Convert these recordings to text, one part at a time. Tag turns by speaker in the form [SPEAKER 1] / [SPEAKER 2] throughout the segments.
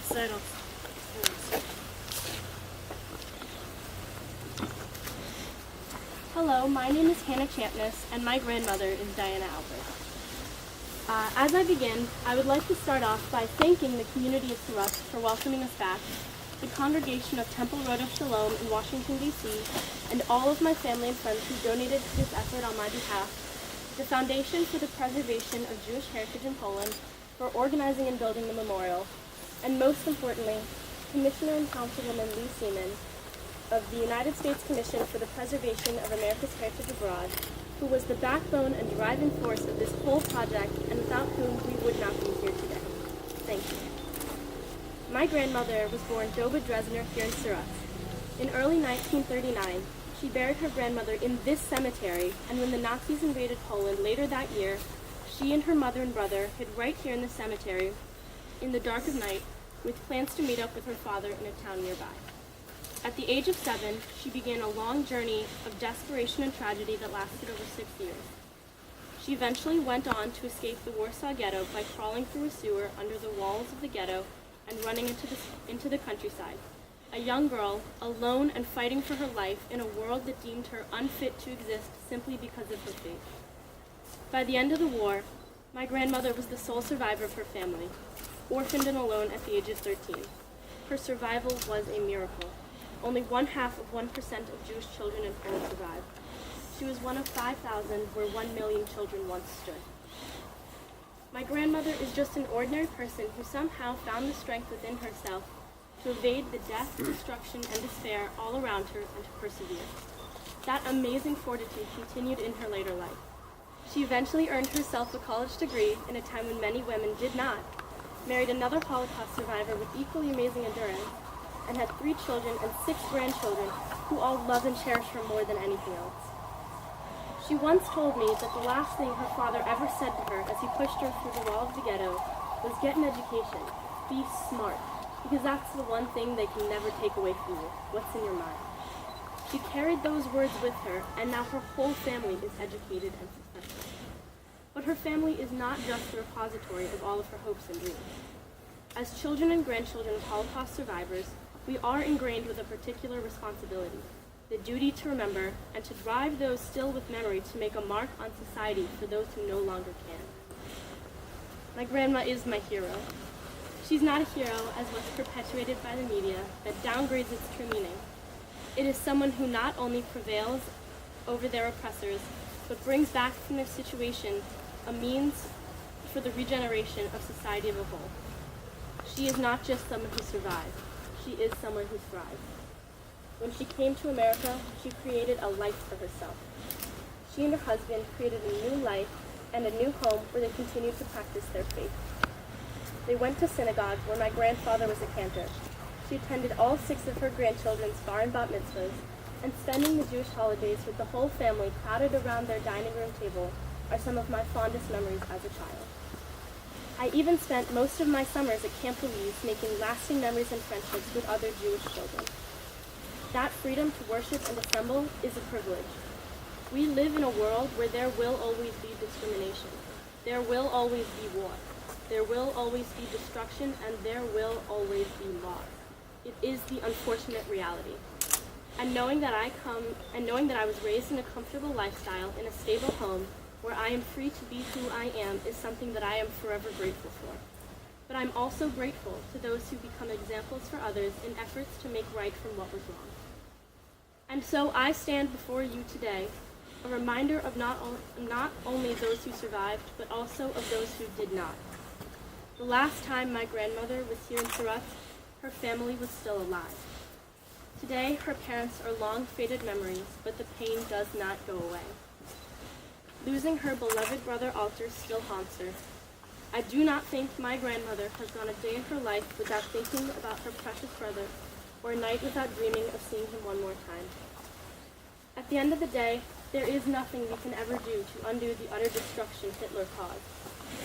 [SPEAKER 1] Serock.
[SPEAKER 2] Hello, my name is Hannah Champness, and my grandmother is Diana Albert. As I begin, I would like to start off by thanking the community of Serock for welcoming us back, the congregation of Temple Road of Shalom in Washington, D.C., and all of my family and friends who donated to this effort on my behalf, the Foundation for the Preservation of Jewish Heritage in Poland for organizing and building the memorial, and most importantly, Commissioner and Councilwoman Lee Seaman of the United States Commission for the Preservation of America's Heritage Abroad, who was the backbone and driving force of this whole project and without whom we would not be here today. Thank you. My grandmother was born Joba Dresner here in Serock. In early 1939, she buried her grandmother in this cemetery, and when the Nazis invaded Poland later that year, she and her mother and brother hid right here in the cemetery in the dark of night with plans to meet up with her father in a town nearby. At the age of 7, she began a long journey of desperation and tragedy that lasted over 6 years. She eventually went on to escape the Warsaw Ghetto by crawling through a sewer under the walls of the ghetto and running into the countryside. A young girl, alone and fighting for her life in a world that deemed her unfit to exist simply because of her faith. By the end of the war, my grandmother was the sole survivor of her family, orphaned and alone at the age of 13. Her survival was a miracle. Only 0.5% of Jewish children in Poland survived. She was one of 5,000 where 1 million children once stood. My grandmother is just an ordinary person who somehow found the strength within herself to evade the death, destruction, and despair all around her and to persevere. That amazing fortitude continued in her later life. She eventually earned herself a college degree in a time when many women did not, married another Holocaust survivor with equally amazing endurance, and had 3 children and 6 grandchildren who all love and cherish her more than anything else. She once told me that the last thing her father ever said to her as he pushed her through the wall of the ghetto was, "Get an education, be smart, because that's the one thing they can never take away from you, what's in your mind." She carried those words with her, and now her whole family is educated and successful. But her family is not just the repository of all of her hopes and dreams. As children and grandchildren of Holocaust survivors, we are ingrained with a particular responsibility, the duty to remember and to drive those still with memory to make a mark on society for those who no longer can. My grandma is my hero. She's not a hero as what's perpetuated by the media that downgrades its true meaning. It is someone who not only prevails over their oppressors, but brings back from their situation a means for the regeneration of society as a whole. She is not just someone who survived. She is someone who thrived. When she came to America, she created a life for herself. She and her husband created a new life and a new home where they continued to practice their faith. They went to synagogue where my grandfather was a cantor. She attended all 6 of her grandchildren's bar and bat mitzvahs, and spending the Jewish holidays with the whole family crowded around their dining room table are some of my fondest memories as a child. I even spent most of my summers at Camp Louise making lasting memories and friendships with other Jewish children. That freedom to worship and assemble is a privilege. We live in a world where there will always be discrimination. There will always be war. There will always be destruction, and there will always be loss. It is the unfortunate reality. And knowing that I was raised in a comfortable lifestyle in a stable home where I am free to be who I am is something that I am forever grateful for. But I'm also grateful to those who become examples for others in efforts to make right from what was wrong. And so I stand before you today, a reminder of not only those who survived, but also of those who did not. The last time my grandmother was here in Serock, her family was still alive. Today, her parents are long-faded memories, but the pain does not go away. Losing her beloved brother Alter still haunts her. I do not think my grandmother has gone a day in her life without thinking about her precious brother, or a night without dreaming of seeing him one more time. At the end of the day, there is nothing we can ever do to undo the utter destruction Hitler caused.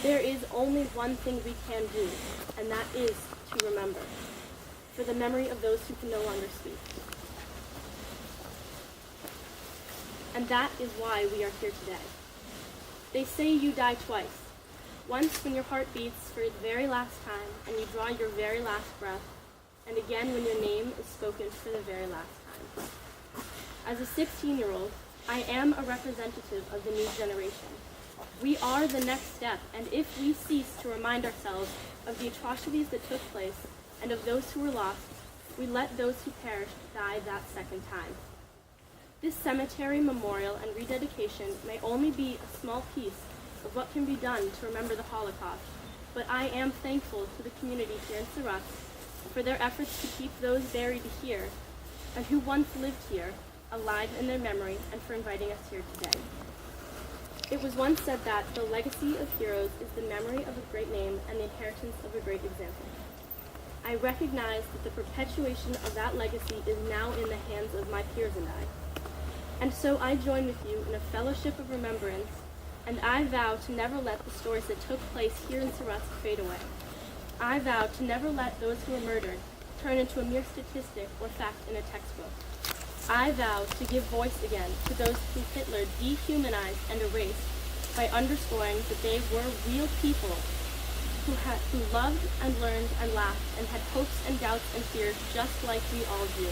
[SPEAKER 2] There is only one thing we can do, and that is to remember, for the memory of those who can no longer speak. And that is why we are here today. They say you die twice. Once when your heart beats for the very last time and you draw your very last breath, and again when your name is spoken for the very last time. As a 16-year-old, I am a representative of the new generation. We are the next step, and if we cease to remind ourselves of the atrocities that took place and of those who were lost, we let those who perished die that second time. This cemetery memorial and rededication may only be a small piece of what can be done to remember the Holocaust, but I am thankful to the community here in Serock for their efforts to keep those buried here and who once lived here alive in their memory, and for inviting us here today. It was once said that the legacy of heroes is the memory of a great name and the inheritance of a great example. I recognize that the perpetuation of that legacy is now in the hands of my peers and I. And so I join with you in a fellowship of remembrance, and I vow to never let the stories that took place here in Serock fade away. I vow to never let those who were murdered turn into a mere statistic or fact in a textbook. I vow to give voice again to those whom Hitler dehumanized and erased by underscoring that they were real people who loved and learned and laughed and had hopes and doubts and fears just like we all do.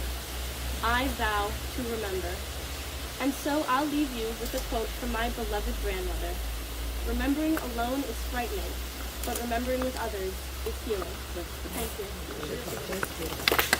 [SPEAKER 2] I vow to remember. And so I'll leave you with a quote from my beloved grandmother. Remembering alone is frightening, but remembering with others is healing. Thank you.